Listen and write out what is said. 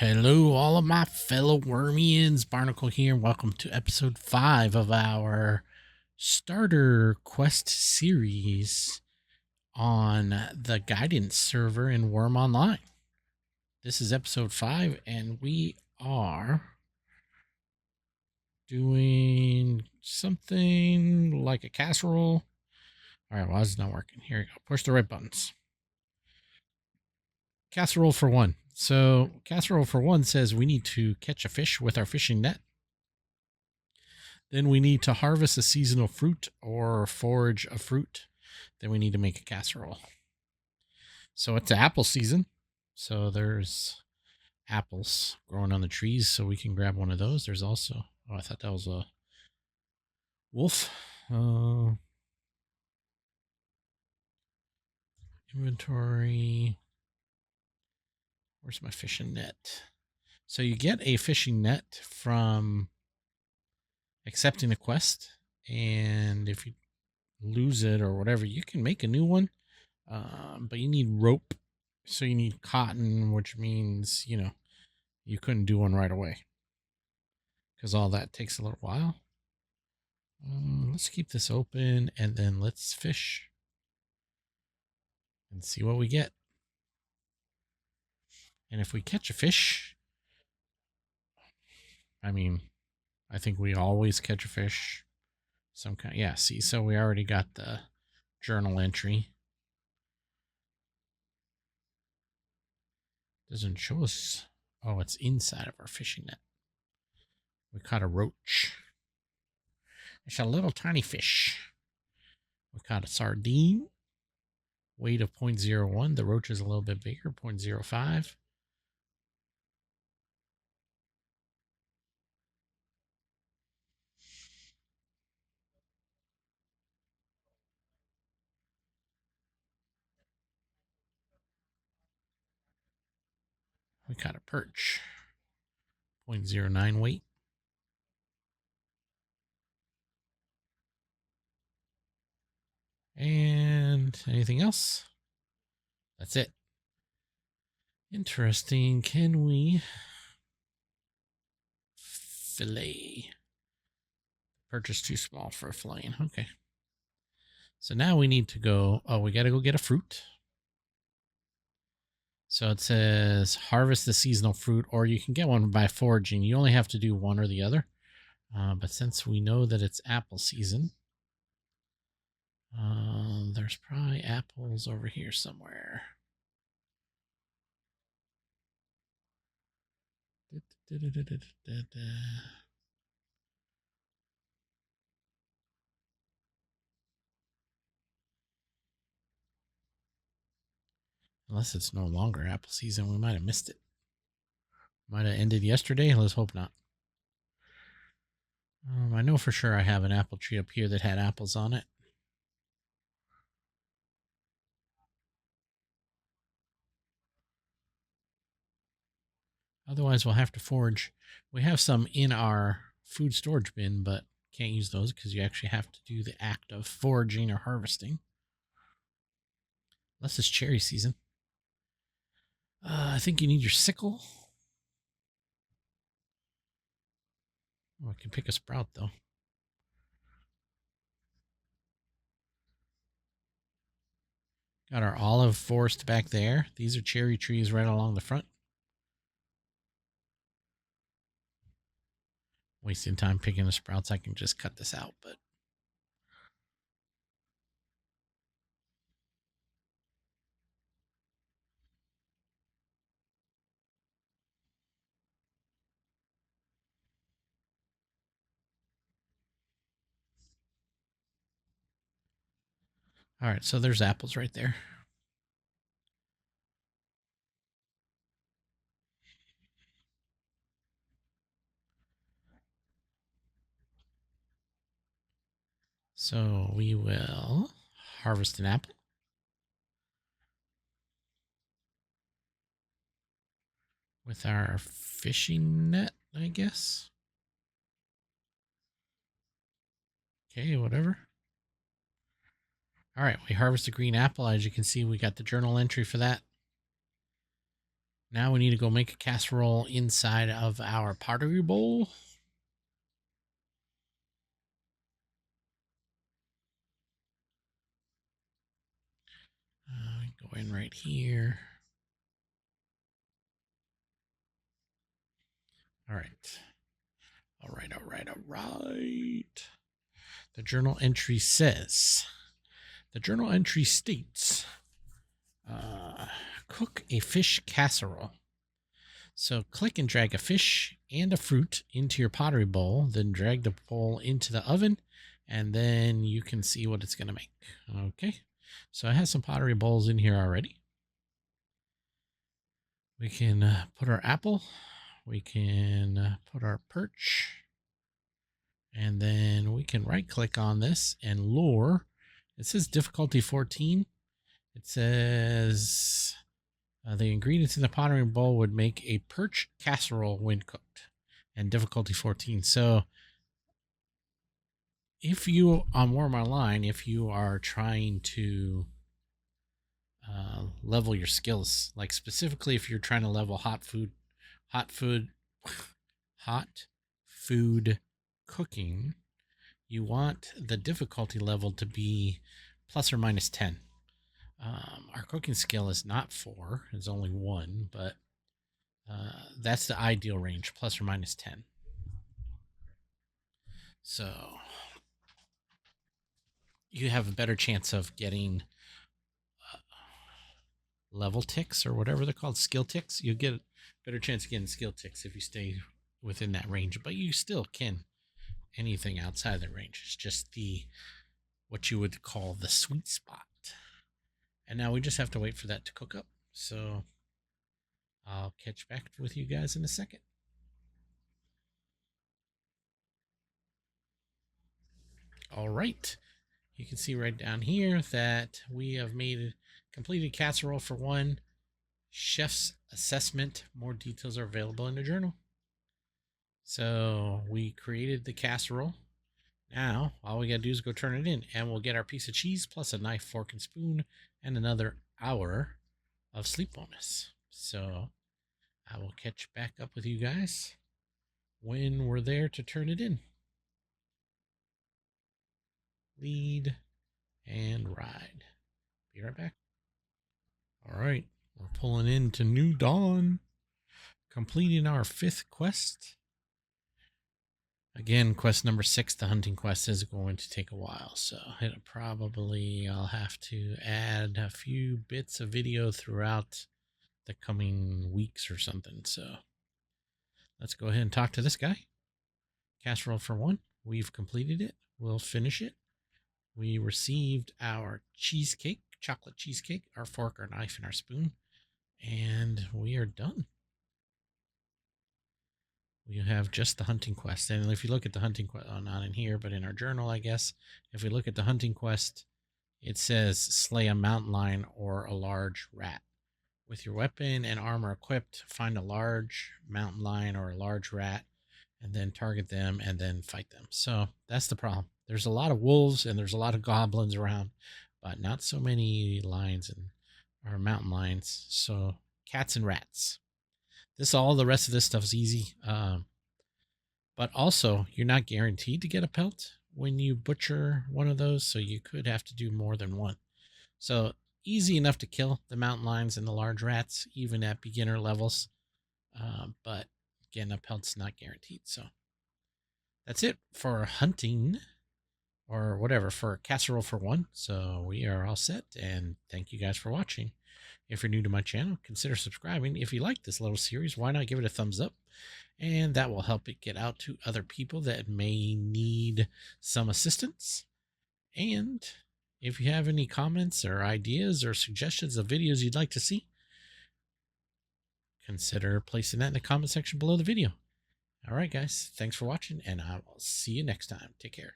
Hello, all of my fellow Wormians. Barnacle here. Welcome to episode 5 of our starter quest series on the guidance server in Wurm Online. This is episode 5, and we are doing something like a casserole. All right, well, it's not working. Here we go. Push the right buttons. Casserole for 1. So, Casserole for 1 says we need to catch a fish with our fishing net. Then we need to harvest a seasonal fruit or forage a fruit. Then we need to make a casserole. So it's apple season. So there's apples growing on the trees, so we can grab one of those. There's also, oh, I thought that was a wolf. Inventory. Where's my fishing net? So you get a fishing net from accepting a quest, and if you lose it or whatever, you can make a new one, but you need rope, so you need cotton, which means you couldn't do one right away because all that takes a little while. Let's keep this open and then let's fish and see what we get. And if we catch a fish, I think we always catch a fish. Some kind, yeah, see, so we already got the journal entry. Doesn't show us. Oh, it's inside of our fishing net. We caught a roach. It's a little tiny fish. We caught a sardine. Weight of 0.01. The roach is a little bit bigger, 0.05. We caught a perch. 0.09 weight. And anything else? That's it. Interesting. Can we fillet? Perch is too small for a filleting. Okay. So now we need to go. Oh, we got to go get a fruit. So it says harvest the seasonal fruit, or you can get one by foraging. You only have to do one or the other. But since we know that it's apple season, there's probably apples over here somewhere. Unless it's no longer apple season, we might have missed it. Might have ended yesterday. Let's hope not. I know for sure I have an apple tree up here that had apples on it. Otherwise, we'll have to forage. We have some in our food storage bin, but can't use those because you actually have to do the act of foraging or harvesting. Unless it's cherry season. I think you need your sickle. Oh, I can pick a sprout, though. Got our olive forest back there. These are cherry trees right along the front. Wasting time picking the sprouts. I can just cut this out, but all right, so there's apples right there. So we will harvest an apple. With our fishing net, I guess. Okay, whatever. All right, we harvest a green apple. As you can see, we got the journal entry for that. Now we need to go make a casserole inside of our pottery bowl. Go in right here. All right. All right. The journal entry says, the journal entry states, cook a fish casserole. So click and drag a fish and a fruit into your pottery bowl, then drag the bowl into the oven, and then you can see what it's going to make. Okay, so I have some pottery bowls in here already. We can put our apple, we can put our perch, and then we can right click on this and lure. It says difficulty 14. It says the ingredients in the pottery bowl would make a perch casserole when cooked, and difficulty 14. So if you, on Wurm Online, if you are trying to level your skills, like specifically if you're trying to level hot food cooking, you want the difficulty level to be plus or minus 10. Our cooking skill is not 4, it's only 1, but that's the ideal range, plus or minus 10. So you have a better chance of getting level ticks or whatever they're called, skill ticks. You get a better chance of getting skill ticks if you stay within that range, but you still can anything outside the range. It's just the what you would call the sweet spot. And now we just have to wait for that to cook up. So I'll catch back with you guys in a second. All right. You can see right down here that we have made completed casserole for 1. Chef's assessment. More details are available in the journal. So we created the casserole. Now all we gotta do is go turn it in, and we'll get our piece of cheese plus a knife, fork, and spoon, and another hour of sleep bonus. So I will catch back up with you guys when we're there to turn it in. Lead and ride. Be right back. All right, we're pulling into New Dawn, completing our 5th quest. Again, quest number 6, the hunting quest, is going to take a while, so I'll have to add a few bits of video throughout the coming weeks or something. So let's go ahead and talk to this guy. Casserole for 1. We've completed it. We'll finish it. We received our cheesecake, chocolate cheesecake, our fork, our knife, and our spoon, and we are done. We have just the hunting quest. And if you look at the hunting quest, not in here, but in our journal, I guess, if we look at the hunting quest, it says slay a mountain lion or a large rat. With your weapon and armor equipped, find a large mountain lion or a large rat, and then target them and then fight them. So that's the problem. There's a lot of wolves and there's a lot of goblins around, but not so many lions or mountain lions. So cats and rats. All the rest of this stuff is easy. But also, you're not guaranteed to get a pelt when you butcher one of those, so you could have to do more than one. So easy enough to kill the mountain lions and the large rats, even at beginner levels. But again, a pelt's not guaranteed. So that's it for hunting, or whatever, for Casserole for 1. So we are all set, and thank you guys for watching. If you're new to my channel, consider subscribing. If you like this little series, why not give it a thumbs up? And that will help it get out to other people that may need some assistance. And if you have any comments or ideas or suggestions of videos you'd like to see, consider placing that in the comment section below the video. All right, guys, thanks for watching, and I will see you next time. Take care.